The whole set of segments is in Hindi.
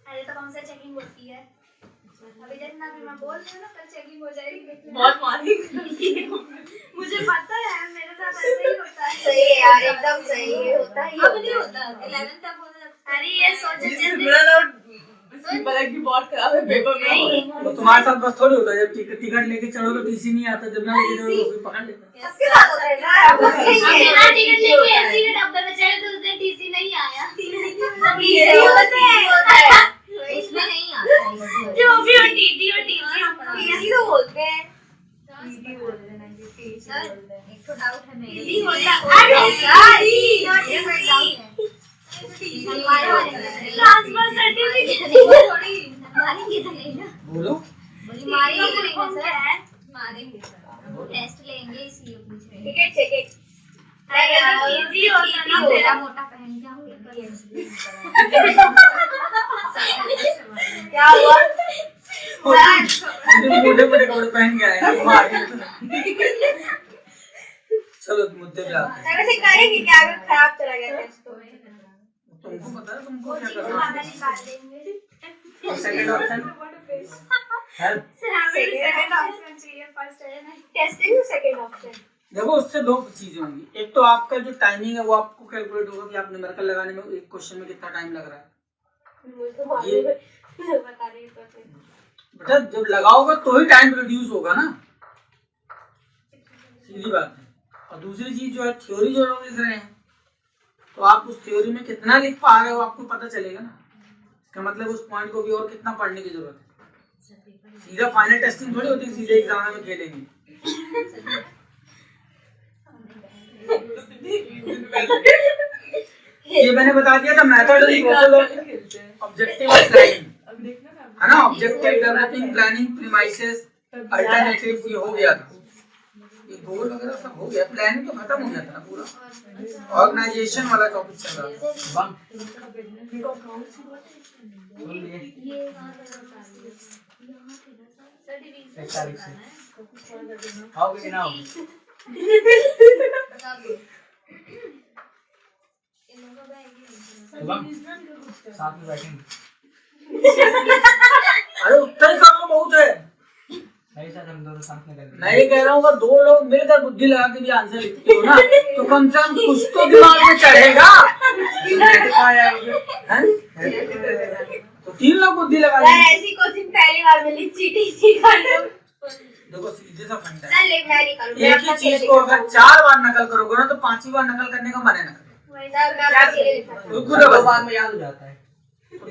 अरे तो कौन सा चेकिंग होती है अभी जितना भी मैं बोल रही हूँ ना कल चेकिंग हो जाएगी। बहुत मारी मुझे पता है मेरे साथ ऐसे ही होता है। सही है यार एकदम सही है होता है अब नहीं होता 11 तक हो जाता। अरे ये सोचे पता कि बहुत खराब है पेपर में। तो तुम्हारे साथ बस थोड़ी होता है, जब टिकट लेके चढ़ो तो टीसी नहीं आता, जब ना लेके चढ़ो तो फिर पकड़ लेता है। सबके साथ होता है ना, बस यही है। बिना टिकट लेके एसी के डब्बे में चढ़े तो उसने टीसी नहीं आया। ये होता है इसमें नहीं आता जो भी हो टीटी और टीसी टीसी तो बोलते हैं। सर एक तो डाउट है मेरे टीसी होता है। ट्रांसफर सर्टिफिकेट थोड़ी मारेंगे तो नहीं ना। बोलो मारेंगे तो नहीं ना सर। मारेंगे सर, टेस्ट लेंगे इसलिए पूछ रहे हैं। टिकट चेकिंग इजी होता ना मेरा मोटा पहन जाऊंगी क्या हुआ? मोटे मोटे कपड़े पहन के आए हैं। चलो मुद्दे पे आते हैं। वैसे करेंगे क्या अगर खराब चला गया टेस्ट तो? तुमको पता है तुमको क्या करना निकाल है? देंगे। Second option help. Second option चाहिए फर्स्ट है ना। Testing second option. देखो उससे दो चीजें होंगी, एक तो आपका जो टाइमिंग है वो आपको कैलकुलेट होगा कि आप न्यूमेरिकल लगाने में एक क्वेश्चन में कितना टाइम लग रहा है। मुझे तो मालूम है, बता रही हूँ तो। बेटा जब लगाओगे तो ही टाइम रिड्यूस होगा ना, सीधी बात है। और दूसरी चीज जो है थ्योरी जो लोग लिख रहे हैं तो आप उस थ्योरी में कितना लिख पा रहे हो आपको पता चलेगा ना। इसका मतलब उस पॉइंट को भी और कितना पढ़ने की जरूरत है। सीधा फाइनल टेस्टिंग थोड़ी होती है सीधे एग्जाम में खेलेंगे। ये मैंने बता दिया था मेथड ऑब्जेक्टिव प्लानिंग है ना, objective developing planning premises alternative ये हो गया था, ये गोल वगैरह सब हो गया, प्लानिंग तो खत्म हो गया था ना पूरा, ऑर्गेनाइजेशन वाला टॉपिक चल रहा था। आओगे ना साथ में बैठेंगे। अरे उत्तर करना बहुत है, नहीं सर हम दोनों साथ में करेंगे। मैं ये कह रहा हूँ अगर दो लोग मिलकर बुद्धि लगा के भी आंसर लिखते हो ना तो कम से कम कुछ तो दिमाग में चढ़ेगा। तो तीन लोग बुद्धि लगा यार ऐसी कोचिंग पहली बार मिली, चीटिंग कर लो। देखो सीधे सा फंडा है, चल ले मैं निकालूं। एक ही चीज को अगर 4 बार नकल करोगे ना तो 5वीं बार नकल करने का मन है ना करे। दो बार में याद हो जाता है।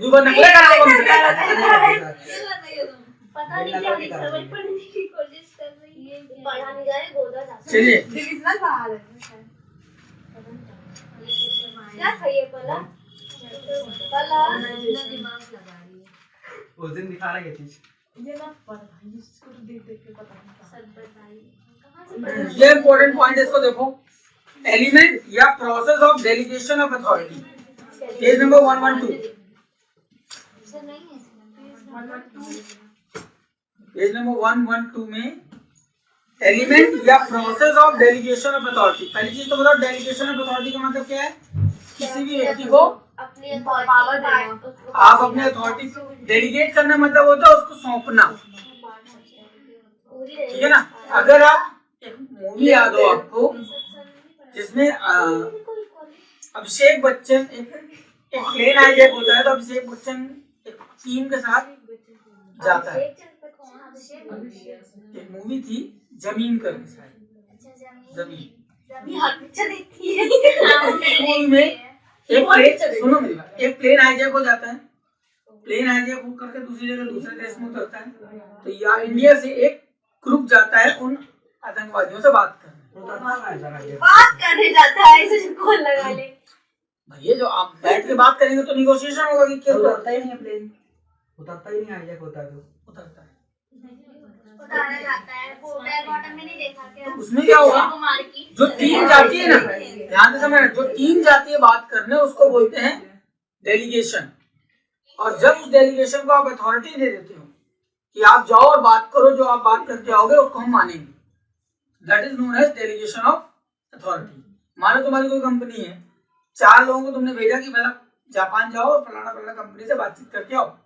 दो बार नकल करने का मन है। पता नहीं क्या लिखा है, वही पढ़ने की कोशिश कर रही है। पढ़ा नहीं जा रही, गोदा जा। चलिए डिविजनल बहाल है। क्या खाइए पला? पला दिमाग लगा रही है। उस दिन दिखा रहा है ये चीज। ये ना पढ़ भाई, इसको तो देख देख के पता नहीं सब बताइए कहाँ से ये इम्पोर्टेंट पॉइंट है, इसको देखो। एलिमेंट या process of delegation of authority, page number 112। Sir नहीं है पेज नंबर 112 में एलिमेंट या process of delegation of authority. पहली चीज तो बताओ डेलीगेशन ऑफ अथॉरिटी का मतलब क्या है? किसी भी व्यक्ति को अपनी पावर देना। आप अपने अथॉरिटी डेलीगेट करना मतलब होता है उसको सौंपना, ठीक है ना। अगर आप एक मूवी याद हो आपको जिसमें अभिषेक बच्चन एक प्लेन हाईजैक होता है तो अभिषेक बच्चन एक टीम के साथ जाता है। एक मूवी थी जमीन करके शायद, जमीन पिक्चर देखती है। मूवी में एक प्लेन, सुनो मेरी बात, एक प्लेन हाईजैक हो जाता है, प्लेन हाईजैक हो करके दूसरी जगह दूसरे देश में उतरता है तो या इंडिया से एक ग्रुप जाता है उन आतंकवादियों से बात करने जाता है, इसे कौन लगा ले। भैया जो आप बैठ के बात करेंगे तो निगोशिएशन होगा कि क्यों उतरता ही नहीं है प्लेन, उतरता ही नहीं हाईजैक होता है तो उतरता है। उतारा जाता है वो बैक बॉटम में नहीं देखा क्या? तो उसमें क्या होगा, कुमार की जो टीम जाती है ना, ध्यान से समझना, जो टीम जाती है बात करने उसको बोलते हैं डेलीगेशन। और जब उस डेलीगेशन को आप अथॉरिटी दे देते हो कि आप जाओ और बात करो, जो आप बात करके आओगे उसको हम मानेंगे, that is known as delegation of authority. मानो तुम्हारी कोई कंपनी है, 4 लोगों को तुमने भेजा कि भला जापान जाओ और फलाना फलाना कंपनी से बातचीत करके आओ,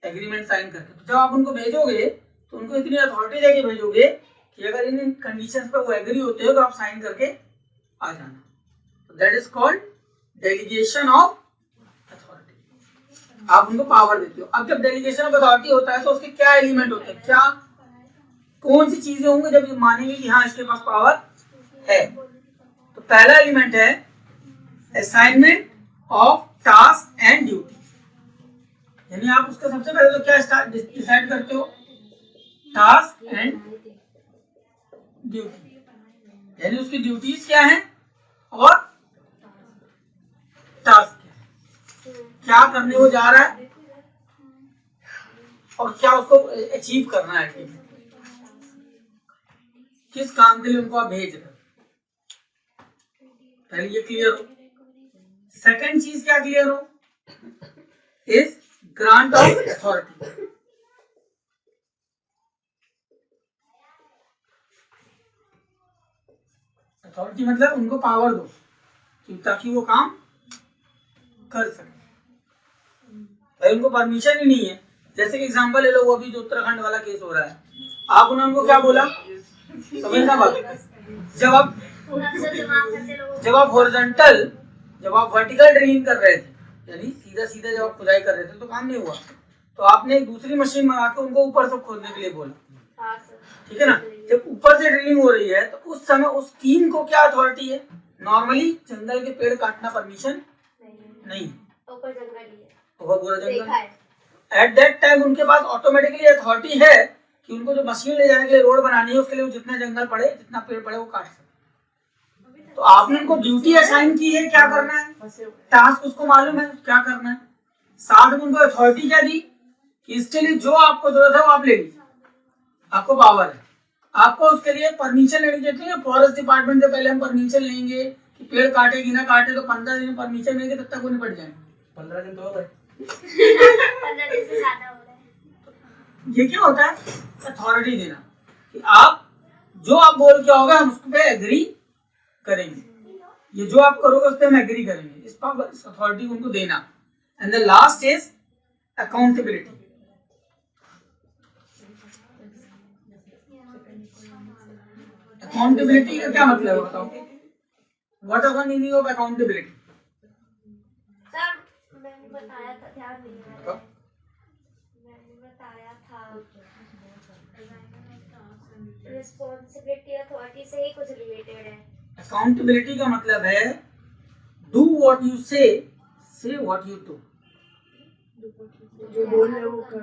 एग्रीमेंट साइन करके। तो जब आप उनको भेजोगे तो उनको इतनी अथॉरिटी देके भेजोगे कि अगर इन कंडीशंस पे वो एग्री होते हो तो आप साइन करके आ जाना। That is called delegation of authority. आप उनको पावर देते हो। अब जब डेलीगेशन ऑफ अथॉरिटी होता है तो उसके क्या एलिमेंट होते हैं, क्या कौन सी चीजें होंगी जब ये मानेंगे कि हाँ इसके पास पावर है। तो पहला एलिमेंट है assignment of task and duty, यानी आप उसका सबसे पहले तो क्या डिसाइड करते हो, टास्क एंड ड्यूटी, यानी उसकी ड्यूटीज क्या हैं और टास्क क्या करने वो जा रहा है और क्या उसको अचीव करना है, किस काम के लिए उनको आप भेज रहे हो। पहले ये क्लियर हो। सेकंड चीज क्या क्लियर हो, is grant of authority. Authority मतलब उनको पावर दो ताकि वो काम कर सके। भाई उनको परमिशन ही नहीं है। जैसे कि एग्जांपल ले लो, वो अभी जो उत्तराखंड वाला केस हो रहा है, आपने उनको क्या बोला, समझना बात। जब आप हॉरिजॉन्टल, जब आप वर्टिकल ड्रिलिंग कर रहे थे, यानी सीधा सीधा जब आप खुदाई कर रहे थे तो काम नहीं हुआ, तो आपने एक दूसरी मशीन मंगा के उनको ऊपर से खोदने के लिए बोला, ठीक है ना। जब ऊपर से ड्रिलिंग हो रही है तो उस समय उस टीम को क्या अथॉरिटी है, नॉर्मली जंगल के पेड़ काटना परमिशन नहीं, ऊपर जंगल ही है, बहुत बुरा जंगल देखा है। एट दैट टाइम उनके पास ऑटोमेटिकली अथॉरिटी है कि उनको जो मशीन ले जाने के लिए रोड बनानी है उसके लिए वो जितना जंगल पड़े, जितना पेड़ पड़े वो काट सकते। तो आपने उनको ड्यूटी असाइन की है, क्या करना है, टास्क उसको मालूम है क्या करना है, साथ में उनको अथॉरिटी क्या दी कि इसके लिए जो आपको जरूरत है वो आप ले लीजिए, आपको पावर है। आपको उसके लिए परमिशन लेनी चाहिए है, फॉरेस्ट डिपार्टमेंट से पहले हम परमिशन लेंगे कि पेड़ काटेगी ना काटे, तो 15 दिन परमिशन लेंगे तब तक वो निपट जाएंगे। 15 दिन तो हो गए। 15 दिन से ज्यादा हो रहा है। ये क्या होता है, अथॉरिटी देना कि आप जो आप बोल के आओगे हम उस पे एग्री करेंगे, ये जो आप करोगे उस पे हम एग्री करेंगे, इस पर इस अथॉरिटी को उनको देना। And the last is accountability. Accountability का क्या मतलब है बताओ, what is the meaning of accountability. Sir मैंने बताया था, ध्यान नहीं है, मैंने बताया था रिस्पॉन्सिबिलिटी अथॉरिटी से ही कुछ रिलेटेड है। अकाउंटेबिलिटी का मतलब है डू व्हाट यू से व्हाट यू डू,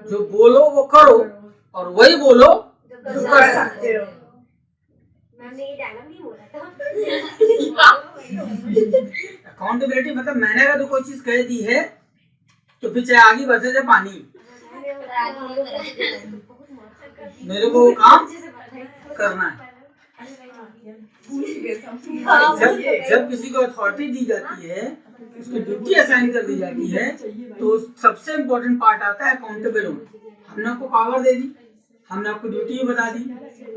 जो बोलो वो करो और वही बोलो जो कर सकते हो। मैंने ये डायलॉग नहीं बोला था। अकाउंटेबिलिटी मतलब मैंने अगर कोई चीज कह दी है तो फिर चाहे आगे बरसे चाहे पानी, मेरे को वो काम करना है। जब किसी को अथॉरिटी दी जाती है, उसकी ड्यूटी असाइन कर दी जाती है, तो सबसे इम्पोर्टेंट पार्ट आता है अकाउंटेबल होना। हमने आपको पावर दे दी, हमने आपको ड्यूटी भी बता दी,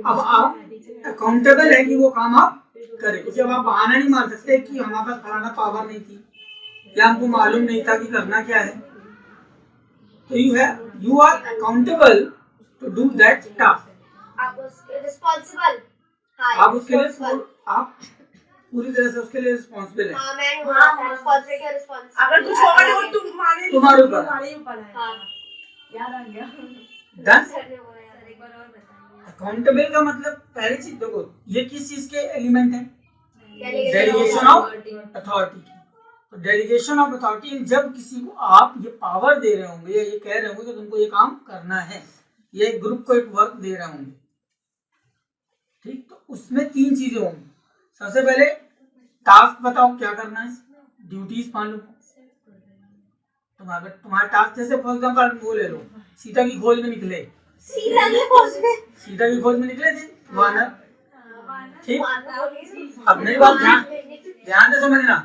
अब आप अकाउंटेबल है कि वो काम आप करें। क्योंकि अब आप बहाना नहीं मार सकते कि हमारे पास फलाना पावर नहीं थी या हमको मालूम नहीं था कि करना क्या है। तो you are accountable to do that task. आप उसके रिस्पॉन्सिबल, आप उसके लिए आप पूरी तरह से उसके लिए रिस्पॉन्सिबल है। हाँ मैंने बोला था रिस्पॉन्सिबिलिटी और रिस्पॉन्सिबिलिटी। अगर कुछ होगा तो तुम्हारे ऊपर है। हाँ याद आ गया। डन। सर ने बोला यार, एक बार और बताइए। अकाउंटेबल का मतलब पहली चीज देखो, ये किस चीज के एलिमेंट है, डेलीगेशन डेलीगेशन ऑफ अथॉरिटी। तो डेलीगेशन ऑफ अथॉरिटी, जब किसी को आप ये पावर दे रहे होंगे या ये कह रहे होंगे कि तुमको ये काम करना है, ये एक ग्रुप को एक वर्क दे रहे होंगे, ठीक, तो उसमें 3 चीजें होंगी। सबसे पहले टास्क बताओ क्या करना है, ड्यूटीज मालूम। तुम्हारा टास्क जैसे फॉर एग्जांपल वो ले लो, सीता की खोज में निकले, सीता की खोज में निकले थे वानर, ठीक। अब मेरी बात ध्यान से समझना,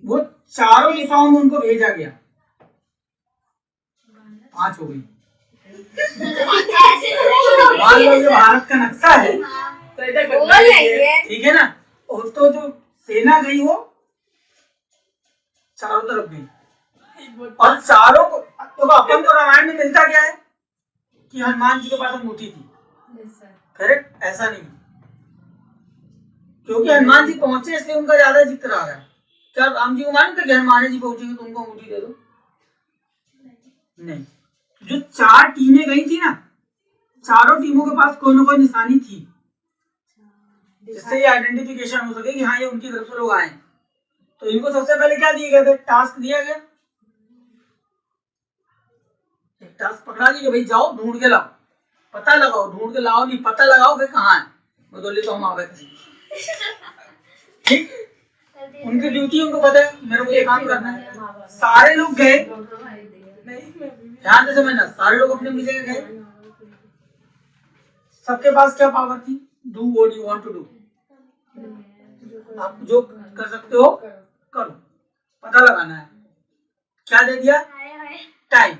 वो चारों दिशाओं में उनको भेजा गया, 5 हो गई। मान लो ये भारत का नक्शा है, ठीक है ना, और तो जो सेना गई वो चारों तरफ गई और चारों को, तो अपन को रामायण में मिलता क्या है कि हनुमान जी के पास अंगूठी थी, करेक्ट? ऐसा नहीं, क्योंकि हनुमान जी पहुंचे इसलिए उनका ज्यादा जिक्र आ रहा है। क्या राम जी को मालूम था कि हनुमान जी पहुंचेंगे तो उनको अंगूठी दे दो? नहीं। जो 4 टीमें गई थी ना, चारों टीमों के पास कोई ना कोई निशानी थी जिससे ये आइडेंटिफिकेशन हो सके कि हाँ ये उनकी तरफ से लोग आए। तो इनको सबसे पहले क्या दिए गए थे? टास्क दिया गया, एक टास्क पकड़ा दिया कि भाई जाओ ढूंढ के लाओ, पता लगाओ, ढूंढ के लाओ नहीं, पता लगाओ कि कहाँ है, बदौली तो हम आवे ठीक। उनकी ड्यूटी उनको पता है मेरे को ये काम करना है। सारे लोग गए, ध्यान से समझना, सारे लोग अपने अपनी जगह गए, सबके पास क्या पावर थी? Do what you want to do, आप जो कर सकते हो करो, पता लगाना है। क्या दे दिया? टाइम।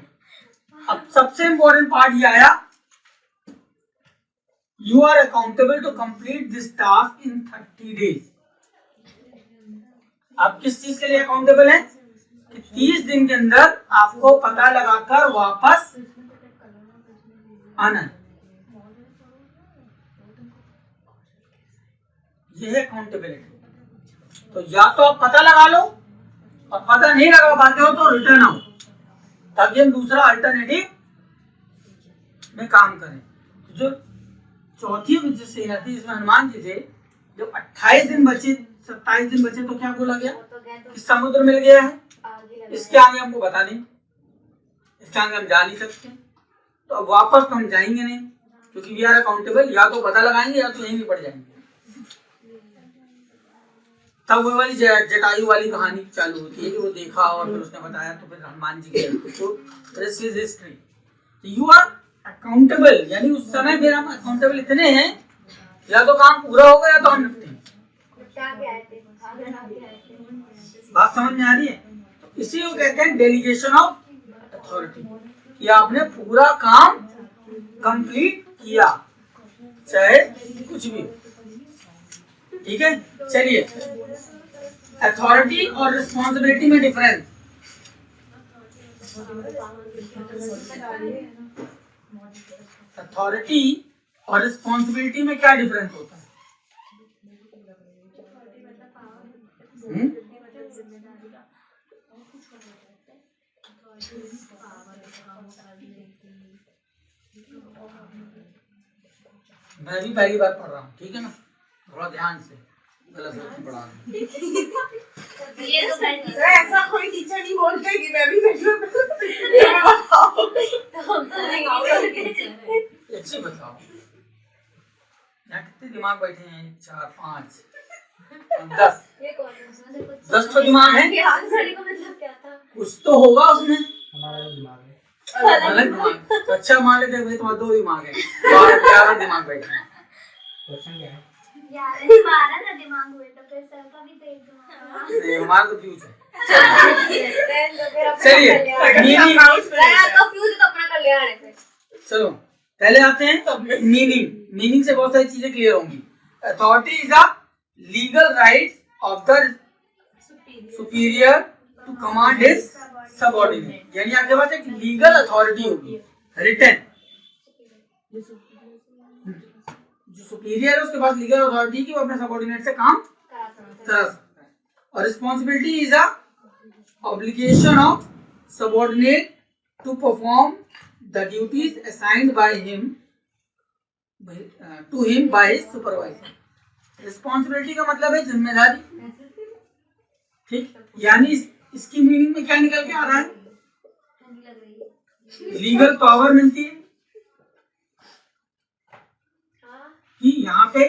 अब सबसे इंपॉर्टेंट पार्ट ये आया, you are accountable to complete this task in 30 days. आप किस चीज के लिए अकाउंटेबल हैं? कि 30 दिन के अंदर आपको पता लगाकर वापस आना है। ये है अकाउंटेबिलिटी। तो या तो आप पता लगा लो और पता नहीं लगा पाते हो तो रिटर्न आओ, ताकि हम दूसरा अल्टरनेटिव में काम करें। जो चौथी जो सेना थी जिसमें हनुमान जी थे, जब 28 दिन बचे, 27 दिन बचे, तो क्या बोला गया कि समुद्र मिल गया है, इसके आगे हमको बता नहीं, इसके आगे हम जा नहीं सकते। तो अब वापस तो हम जाएंगे नहीं, क्योंकि वी आर अकाउंटेबल। या तो पता लगाएंगे या तो यहीं भी पड़ जाएंगे। तब वो वाली जटायु वाली कहानी चालू होती है कि वो देखा और फिर उसने बताया, तो फिर हनुमान जी के तो this is history. You are accountable, यानी उस समय फिर हम अकाउंटेबल इतने हैं, या तो काम पूरा होगा या तो हम निपटे। बात समझ में आ रही है? तो इसी को कहते हैं डेलीगेशन ऑफ अथॉरिटी, कि आपने पूरा काम कंप्लीट किया, चाहे कुछ भी। ठीक है, चलिए अथॉरिटी और रिस्पॉन्सिबिलिटी में डिफरेंस। अथॉरिटी और रिस्पॉन्सिबिलिटी में क्या डिफरेंस होता है? मैं भी पहली बार पढ़ रहा हूँ, ठीक है ना, थोड़ा ध्यान से, गलत नहीं पढ़ा रहा हूँ। ये तो ऐसा कोई टीचर नहीं बोलते कि मैं भी ये बताओ। अच्छी बताओ, यहाँ कितने दिमाग बैठे हैं? 4, 5, 10। 10 तो दिमाग है, कुछ तो होगा उसमें। हमारा दिमाग है, अलग दिमाग। तो अच्छा मान लेते भाई तुम्हारा 2 दिमाग है, 11 दिमाग बैठे हैं। क्वेश्चन क्या है? यार हमारा ना दिमाग हुए तो फिर सर का भी तेज दिमाग। नहीं, हमारा तो फ्यूज है। चलिए चलो पहले आते हैं मीनिंग। मीनिंग से बहुत सारी चीजें क्लियर होंगी। Authority is a legal right of the superior to command his subordinate, यानी आपके पास एक लीगल अथॉरिटी होगी, रिटन। जो सुपीरियर है उसके पास लीगल अथॉरिटी की, वो अपने सबऑर्डिनेट से काम करा सकता है। और responsibility is a obligation of subordinate to perform the duties assigned by him to him by his supervisor। Responsibility का मतलब है जिम्मेदारी, ठीक। यानी इसकी मीनिंग में क्या निकल के आ रहा है? लीगल पावर मिलती है कि यहाँ पे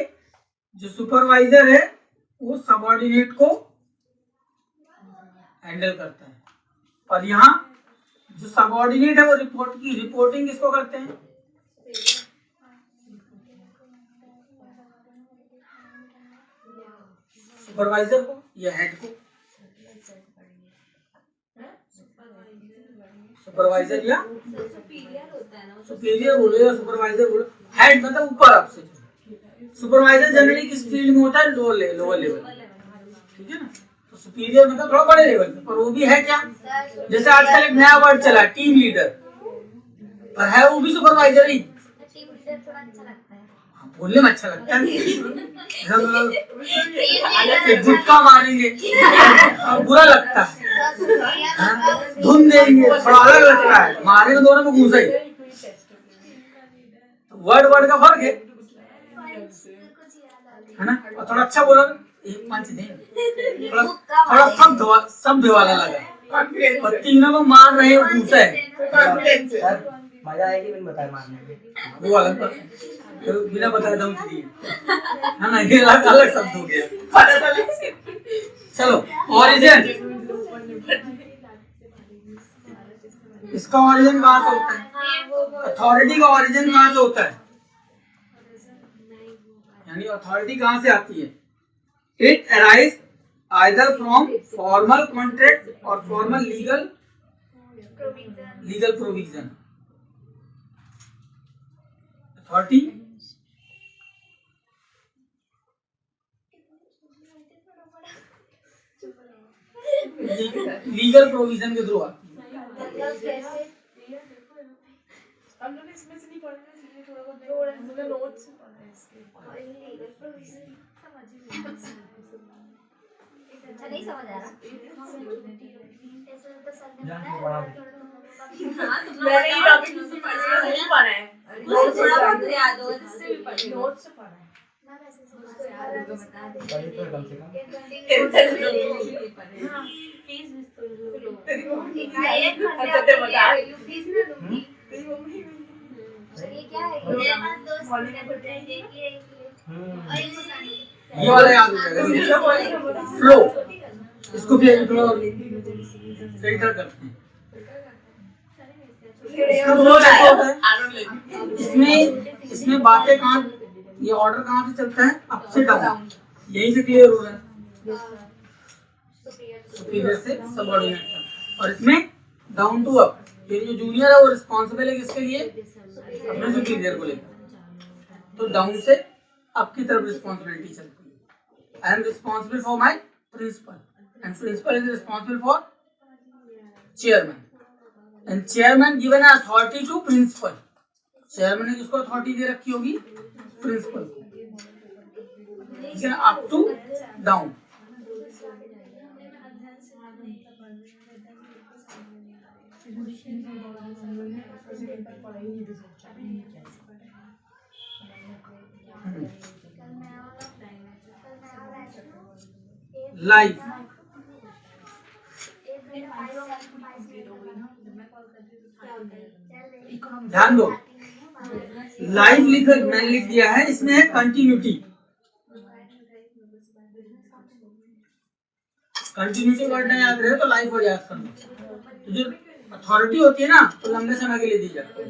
जो सुपरवाइजर है वो सबऑर्डिनेट को हैंडल करता है, और यहाँ जो सबऑर्डिनेट है वो रिपोर्टिंग किसको करते हैं? सुपरवाइजर को या हेड को? सुपरवाइजर या सुपीरियर बोलो या सुपरवाइजर बोलो, हेड मतलब ऊपर आपसे। सुपरवाइजर जनरली किस फील्ड में होता है? लोअर लेवल, ठीक है ना। तो सुपीरियर मतलब थोड़ा बड़े लेवल पे, पर वो भी है क्या, जैसे आजकल एक नया वर्ड चला टीम लीडर, पर है वो भी सुपरवाइजर ही। टीम लीडर थोड़ा अच्छा लगता है। हाँ, बोलने में अच्छा लगता है, हम गुटका मारेंगे और बुरा लगता है, धुन देंगे थोड़ा अलग लगता है, मारेंगे दोनों में घुसा ही। वर्ड का फर्क है ना। और थोड़ा अच्छा बोला एक पंच दें, थोड़ा शब्द वाला लगा, और तीनों को मार रहे हो घूसा है, मजा आएगी बिन बताए मारने में। वो अलग बात है, तो बिना बताए दम दिए है ना, ये अलग शब्द हो गया। चलो ओरिजिन, इसका ओरिजिन कहाँ से होता है, अथॉरिटी का ओरिजिन कहाँ से होता है, यानी अथॉरिटी कहाँ से आती है। It arise either from formal contract और formal legal provision. Authority legal provision के थ्रू आती है। हम लोग इसमें से नहीं पढ़ रहे, इसलिए थोड़ा बहुत हम लोग नोट्स से पढ़ रहे हैं इसके। अच्छा नहीं समझ आ रहा। मैंने ये टॉपिक किसी से नहीं पढ़ा है, कुछ थोड़ा बहुत याद हो, जिससे भी पढ़ लो। नोट्स से पढ़ा है। पढ़ी तो है कम से कम। तेरी मम्मी ये क्या है, मेरे पास दोस्त है, ये वाला याद हो जाएगा, फ्लो, इसको फिल्टर करते हैं। इसमें बातें कहाँ, ये ऑर्डर कहाँ से चलता है, अप से डाउन, यही से क्लियर हो रहा है, सुपीरियर से सबऑर्डिनेट तक। और इसमें डाउन टू अप, ये जो जूनियर है वो रिस्पॉन्सिबल है किसके लिए, अपने सुपीरियर को लेकर। तो डाउन से अप की तरफ रिस्पॉन्सिबिलिटी चलती है। I am responsible for my principal and principal is responsible for chairman and chairman given authority to principal. Chairman ने किसको अथॉरिटी दे रखी होगी, प्रिंसिपल को, अप टू डाउन। लाइफ, ध्यान दो, लाइफ मैंने लिख दिया है, इसमें है कंटिन्यूटी। कंटिन्यूटी वर्ड नहीं याद रहे तो लाइफ वर्ड याद करना। तो जो अथॉरिटी होती है ना तो लंबे समय के लिए दी जाती है,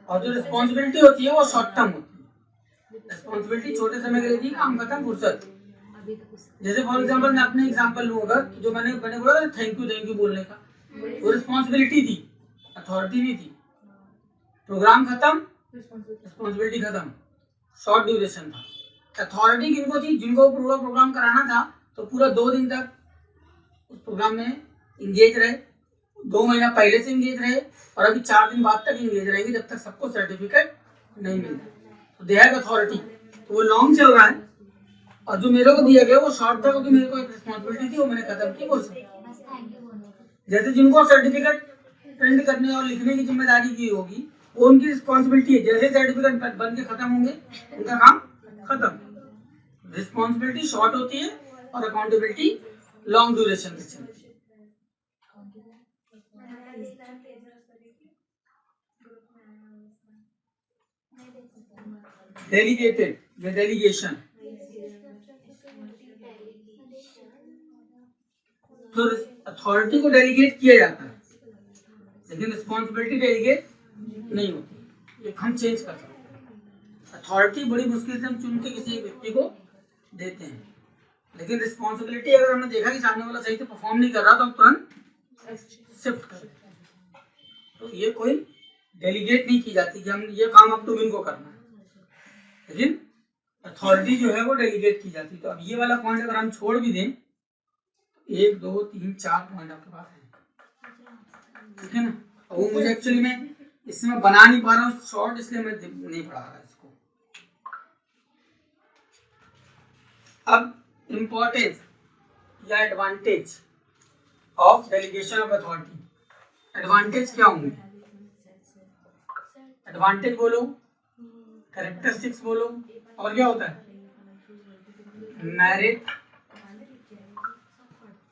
और जो रिस्पॉन्सिबिलिटी होती है वो शॉर्ट टर्म होती है। रिस्पॉन्सिबिलिटी छोटे समय के लिए दी, काम खत्म, फुर्सत। जैसे फॉर एग्जांपल मैं अपने एग्जांपल लूंगा, जो मैंने बोला थैंक यू बोलने का, वो रिस्पॉन्सिबिलिटी थी, अथॉरिटी नहीं थी। प्रोग्राम खत्म, रिस्पॉन्सिबिलिटी खत्म, शॉर्ट ड्यूरेशन था। अथॉरिटी किनको थी, जिनको पूरा प्रोग्राम कराना था, तो पूरा 2 दिन तक उस प्रोग्राम में इंगेज रहे, 2 महीना पहले से इंगेज रहे, और अभी 4 दिन बाद तक इंगेज रहेंगे जब तक सबको सर्टिफिकेट नहीं मिलता। तो दे हैव अथॉरिटी, तो वो लॉन्ग चल रहा है, और जो मेरे को दिया गया वो शॉर्ट था, क्योंकि मेरे को एक रिस्पॉन्सिबिलिटी थी, वो मैंने खत्म की। वो जैसे जिनको सर्टिफिकेट प्रिंट करने और लिखने की जिम्मेदारी की होगी, वो उनकी रिस्पॉन्सिबिलिटी है। जैसे सर्टिफिकेट बन के खत्म होंगे, उनका काम खत्म। रिस्पॉन्सिबिलिटी शॉर्ट होती है और अकाउंटेबिलिटी लॉन्ग ड्यूरेशन में चलती है। डेलीगेटेड या डेलीगेशन, तो अथॉरिटी को डेलीगेट किया जाता है, लेकिन रिस्पॉन्सिबिलिटी डेलीगेट नहीं होती। ये हम चेंज करते हैं। अथॉरिटी बड़ी मुश्किल से हम चुन के किसी एक व्यक्ति को देते हैं, लेकिन रिस्पॉन्सिबिलिटी अगर हमने देखा कि सामने वाला सही से परफॉर्म नहीं कर रहा तो हम तुरंत शिफ्ट करते हैं। तो ये कोई डेलीगेट नहीं की जाती कि हम ये काम अब तुम इनको करना है, लेकिन अथॉरिटी जो है वो डेलीगेट की जाती है। तो अब ये वाला पॉइंट अगर हम छोड़ भी दें, 1 2 3 4 पॉइंट आपके पास है, ठीक है ना। वो मुझे एक्चुअली में इसमें बना नहीं पा रहा हूँ शॉर्ट, इसलिए मैं नहीं पढ़ा रहा इसको। अब इम्पोर्टेंस या advantage of delegation of authority. Advantage क्या होंगे? एडवांटेज बोलो, कैरेक्टरिस्टिक्स बोलो, और क्या होता है? मेरिट,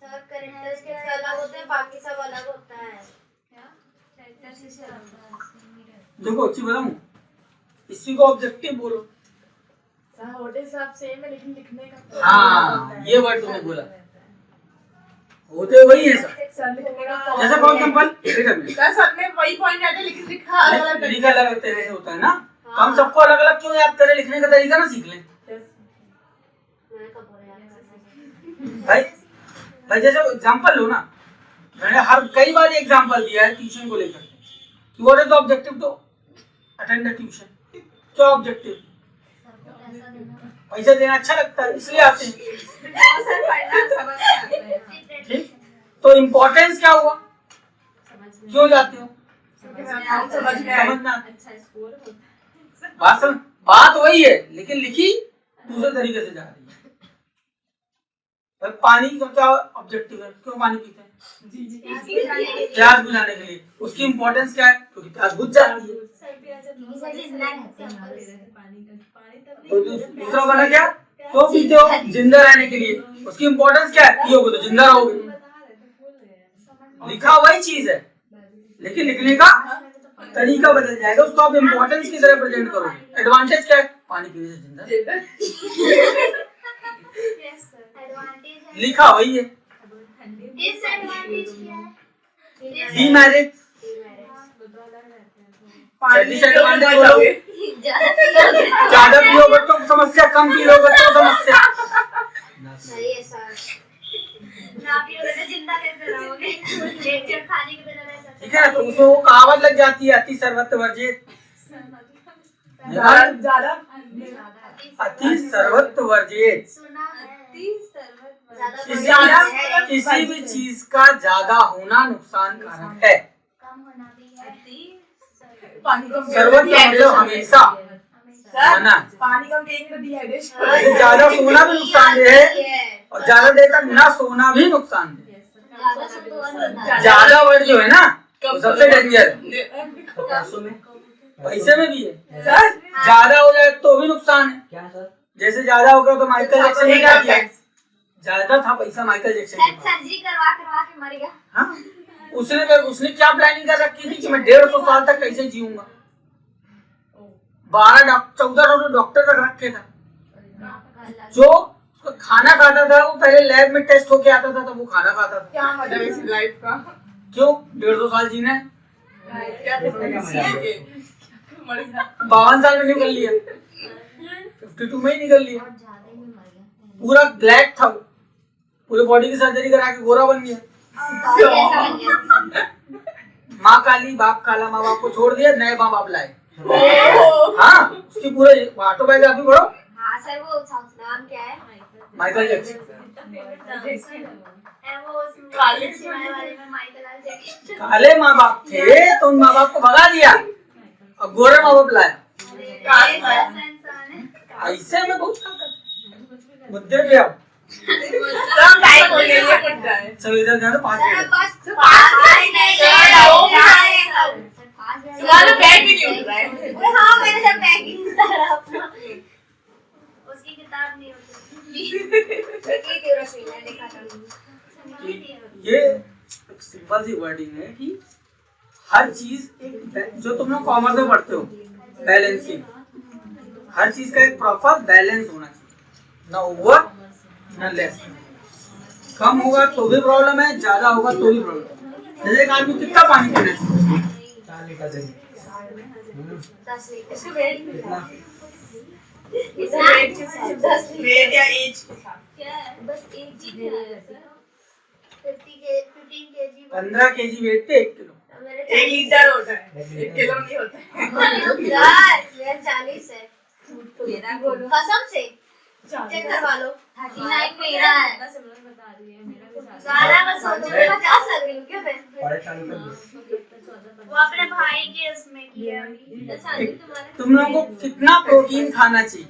सर कैरेक्टरिस्टिक्स अलग होते हैं, बाकी सब अलग होता है। देखो अच्छी बताऊं, इसी को ऑब्जेक्टिव बोलो। होते सब सेम है लेकिन लिखने का हाँ, ये वर्ड तुमने बोला, होते वही है सब। सर लिखने का जैसे फॉर एग्जांपल सर सब में वही पॉइंट आते लेकिन लिखा अलग तरीका अलग तरीके से होता है ना, तो हम सबको अलग अलग क्यों याद करें? लिखने का तरीका ना सीख लें मैंने कब बोला यार? भाई। भाई जैसे एग्जांपल लो ना, मैंने हर कई बार एग्जांपल दिया है ट्यूशन को लेकर कि what is the objective to attend the tuition. क्या ऑब्जेक्टिव? पैसा देना अच्छा लगता है इसलिए आते हैं, ठीक। तो इम्पोर्टेंस क्या हुआ? क्यों जाते हो? समझना। बात वही है लेकिन लिखी दूसरे तरीके से जा रही है। भाई पानी का क्या ऑब्जेक्टिव है? क्यों पानी पीते हैं? प्यास बुझाने के लिए। उसकी इम्पोर्टेंस क्या है? क्योंकि प्यास बुझ जाती है। तो दूसरा बना क्या? क्यों पीते हो? जिंदा रहने के लिए। उसकी इम्पोर्टेंस क्या है? पियोगे तो जिंदा रहोगे। लिखा वही चीज है लेकिन लिखने का तरीका बदल जाएगा, उसको आप इम्पोर्टेंस की तरह प्रेजेंट करोगे। एडवांटेज क्या है? पानी पीने से जिंदा। लिखा वही है। डीमेरिट, डिसएडवांटेज बोलो, ज्यादा पियोगे तो समस्या, कम पियोगे तो समस्या। सही है सर। ना पियोगे तो जिंदा कैसे रहोगे? लेक्चर खाने के बिना रह सकते। ठीक है ना, तो उसमें वो कहावत लग जाती है, अति सर्वत्र वर्जित। ज्यादा अति सर्वत्र वर्जित। सुना है। किसी भी चीज का ज्यादा होना नुकसान कारक है। कम होना भी है। पानी कम सर्वत्र मतलब हमेशा होना। पानी कम पिएंगे तो डिहाइड्रेशन। ज्यादा सोना भी नुकसानदेह है और ज्यादा देर तक ना सोना भी नुकसानदेह है। ज्यादा वर्ड जो है ना वो सबसे डेंजर है। पैसे में भी है, ज्यादा हो जाए तो भी नुकसान है। क्या सर? जैसे ज्यादा हो गया तो माइकल जैक्सन ने क्या किया? ज्यादा था पैसा माइकल जैक्सन के पास। सर्जरी करवा के मर गया। हाँ, उसने क्या प्लानिंग कर रखी थी कि मैं 150 साल तक कैसे जीऊंगा। 1400 डॉक्टर रख रखे था। जो खाना खाता था वो पहले लैब में टेस्ट होके आता था, तब वो खाना खाता था। क्या मतलब इस लाइफ का? क्यों 150 साल जीना है? क्या 52 साल में निकल लिया, 52 में ही निकल लिया। पूरा ब्लैक था, पूरे बॉडी की सर्जरी करा के गोरा बन गया। माँ काली बाप काला, माँ बाप को छोड़ दिया, नए माँ बाप लाए। हाँ, उसकी पूरे ऑटोबायोग्राफी पढ़ो। हाँ सर, वो नाम क्या है? Michael Jackson. काले माँ बाप थे तो उन माँ बाप को भगा दिया और गोरे माँ बाप लाया। ऐसे में बहुत मुद्दे पे अब सब इधर जाना 5 मिनट। उसकी किताब नहीं होती। ये एक सिंपल सी वर्डिंग है कि हर चीज एक, जो तुम लोग कॉमर्स में पढ़ते हो, बैलेंसिंग, हर चीज का एक प्रॉपर बैलेंस होना चाहिए, ना ओवर ना लेस। कम होगा तो भी प्रॉब्लम है, ज्यादा होगा तो भी प्रॉब्लम है। जैसे एक आदमी कितना पानी पीना चाहिए? 4 लीटर दिन। 10 लीटर। इसको वेट वेट या एज क्या है? बस एक चीज है सर। 15 kg 15 kg वेट पे 1 किलो। 1 लीटर होता है, 1 किलो नहीं होता है। यार 40 है। कसम से चेक करवा लो 39 मेरा है। गाना बस सोचो 50 लग रही हूँ क्या मैं और चालू कर दो। वो अपने भाई के उसमें किया अभी। तुम लोगों को कितना प्रोटीन खाना चाहिए?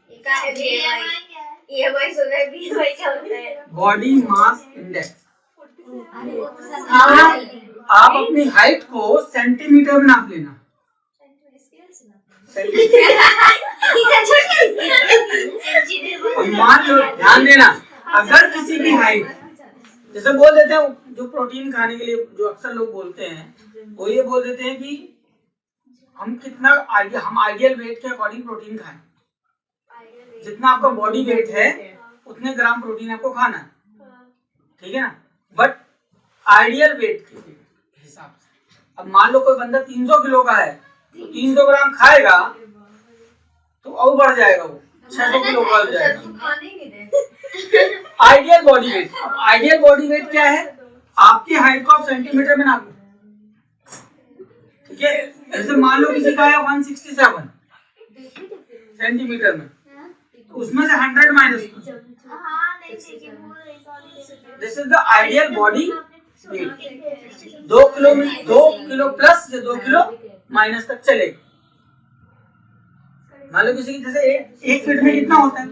BMI क्या है? EMI सुना है BMI क्या होता है बॉडी मास इंडेक्स। अरे वो तो सब आप अपनी हाइट को सेंटीमीटर में नाप लेना। मान लो, ध्यान देना, अगर किसी की हाइट, जैसे बोल देते हैं जो प्रोटीन खाने के लिए जो अक्सर लोग बोलते हैं वो ये बोल देते हैं कि हम कितना हम आइडियल वेट के अकॉर्डिंग प्रोटीन खाएं। जितना आपका बॉडी वेट है उतने ग्राम प्रोटीन आपको खाना है, ठीक है ना। बट आइडियल वेट के हिसाब से, अब मान लो कोई बंदा 300 किलो का है तो 300 ग्राम खाएगा तो और बढ़ जाएगा, वो 600 किलो का हो जाएगा। Ideal body weight, ideal body weight क्या है? आपकी हाइट को आप सेंटीमीटर में नापो, ठीक है। जैसे मान लो किसी का है 167 सेंटीमीटर में, तो उसमें से 100 माइनस, हाँ नहीं देखिए भूल गई sorry. This is the ideal body weight. 2 kilo में 2 किलो प्लस से 2 किलो माइनस तक चलेगा। मान लो किसी की जैसे एक फीट में कितना होता है?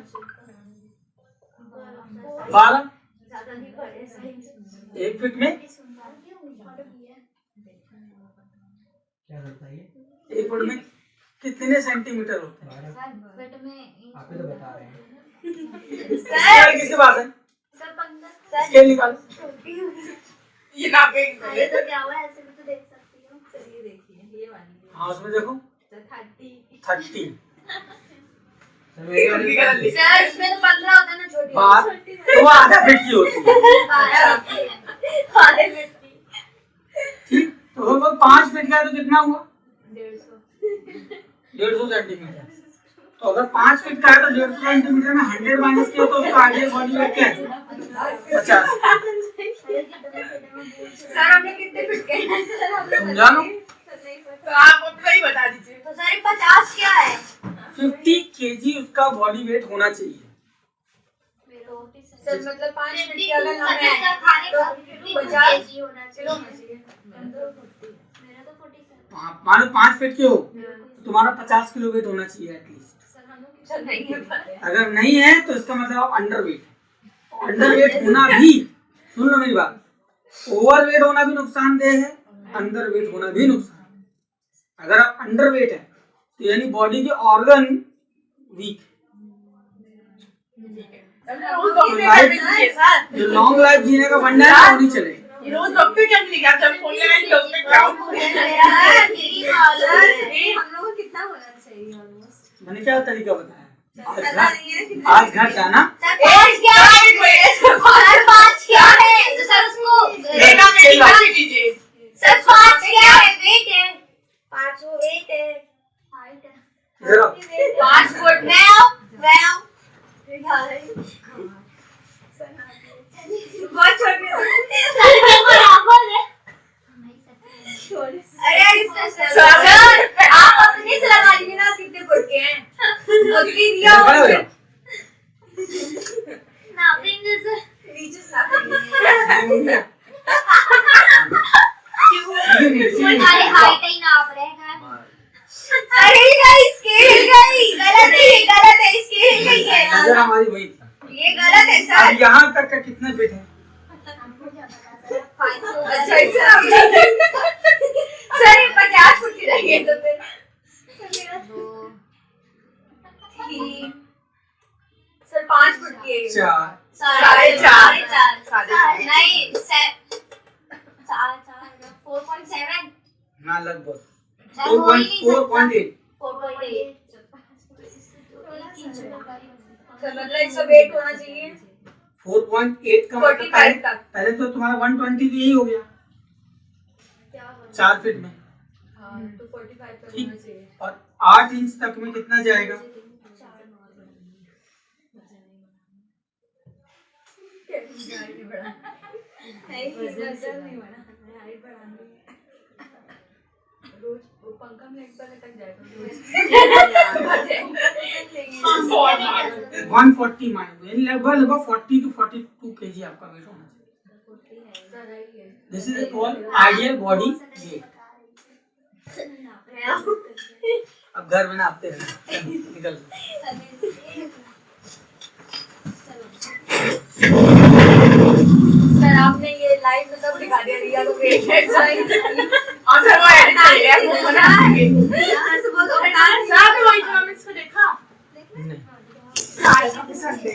12। एक फीट में क्या करता है ये? एक फुट में कितने सेंटीमीटर होते हैं? बट में आप ही तो बता रहे हैं। स्केल किसके पास है? स्केल निकालो। ये ना पे अरे तो क्या हुआ, ऐसे भी तो देख सकती हूँ। हाँ उसमें देखो 30 चलो एक वाली निकाल ली। सर इसमें तो 15 होता है ना छोटी बात तो वो आधा फीट की होती है, आधे में ठीक। तो वो 5 फीट का है तो कितना हुआ? 150 सेंटीमीटर। तो अगर 5 फीट का है तो 150 सेंटीमीटर में 100 माइनस किया तो उसका आइडियल बॉडी वेट क्या है? 50। सर हमने कितने फिट के समझा लो। तो आप अपना ही बता दीजिए। तो सर 50 क्या है 50 केजी उसका बॉडी वेट होना चाहिए। सर मतलब 5 मिनट के अगर हम खाने का 50 केजी होना चाहिए। मेरा तो 47। मानो 5 फीट के हो तो तुम्हारा 50 किलो वेट होना चाहिए एटलीस्ट। अगर नहीं है तो इसका मतलब आप अंडर वेट। अंडर वेट होना भी, सुन लो मेरी बात, ओवर वेट होना भी नुकसानदेह है, अंडर वेट होना भी नुकसान। अगर आप अंडर वेट है तो यानी बॉडी के ऑर्गन वीक। रोज डॉक्टर क्या मिलेगी सर? जो लॉन्ग लाइफ जीने का फंडा है वो नहीं चलेगा। ये रोज डॉक्टर क्या मिलेगी? आप जब फोन लगाएं डॉक्टर क्या? हम लोगों को कितना होना चाहिए ऑलमोस्ट? मैंने क्या तरीका बताया? आज घर जाना, सर 5 क्या है सर 5 क्या है तो सर उसको लेना मेरी बात लीजिए। सर 5 क्या है वेट है 5 वो वेट है हाइट है। इधर आओ। 5 फुट मैं आऊं बहुत छोटे हो अरे सर आप अपने से लगा लीजिए ना कितने फुट के हैं उतनी दिया इधर खड़े हो जाओ। नापेंगे सर। नीचे से लगा तुम्हारी हाइट ही नाप रहे हैं। अरे गाइस स्केल गई गलत है स्केल गई है नजर हमारी वही थी। ये गलत है सर अब यहाँ तक का कितने फीट है? अच्छा सर 50 फुट की रहेंगे तो फिर सर 5 फुट की है 4 साढ़े चार नहीं 4.7 ना लगभग सर हो ही नहीं सकता। 4.8। 4.8 सर मतलब इसका वेट होना चाहिए 4.8 का मतलब 45 तक पहले तो तुम्हारा 120 तो यही हो गया 4 फीट में, हाँ तो 45 तक ठीक। होना चाहिए और 8 इंच तक में कितना जाएगा? रोज वो पंखा में एक बार लटक जाएगा 140 माइनस यानी लगभग 40 to 42 kg आपका वेट होना चाहिए। This is called ideal body weight. अब घर में नापते रहे निकल। सर आपने ये लाइव में सब दिखा दिया रिया को वेट है और सर वो एडिट कर लिया वो बना है सुबह को साहब वो इकोनॉमिक्स को देखा नहीं सारे संडे